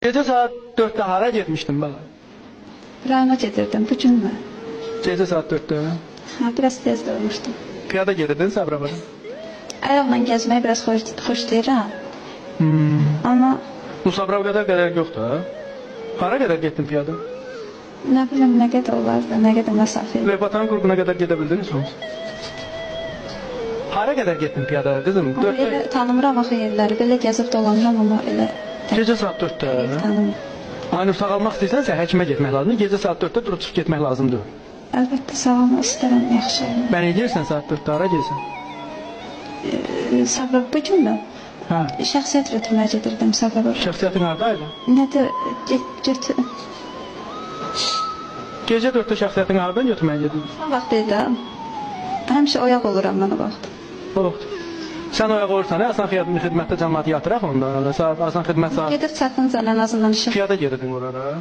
Gece saat 4'te hara getmişdim bana. Rayona gedirdim, bu gün mü? Gece saat 4'te. Ha, biraz tez durmuşdum. Piyada gelirdin Sabra bana. Ayaqla gəzməyi biraz xoşlayıram. Amma Bu Sabra o kadar yoktu ha. Hara kadar gittin piyada? nə bilim, nə qədər olardı, nə qədər məsafə. Ve vatan grubuna kadar gidebildiniz mi? Hara kadar gittin piyada kızım? Elə 4'te. tanımıram axı yerləri, belə gəzib dolanıram, amma elə Gece saat 4'te. tanımıram. Aynı sağalmaq istəsənsə həkimə getmək lazımdır. Gece saat 4'te durub çıxıb getmək lazımdır. Əlbəttə sağalmaq istərəm, yaxşı. Ben edirsən saat 4'te hara gelsən? Sabra, bu gün mü? Ha. Şəxsiyyət götürməyə gedirdim Sabra. Şəxsiyyətin haradaydı? Nədir, götür. Gece 4'te şəxsiyyətin haradan götürməyə gedirdin? O vaxt edirəm. Həmişə oyaq oluram mən o vaxt. O vaxt. Sən oyaq olursan, asan xidmətdə cəmaat yatıraq ondan. Asan xidmət saat. Gedib çatınca ən azından işıq. Piyada gedirdin oraya.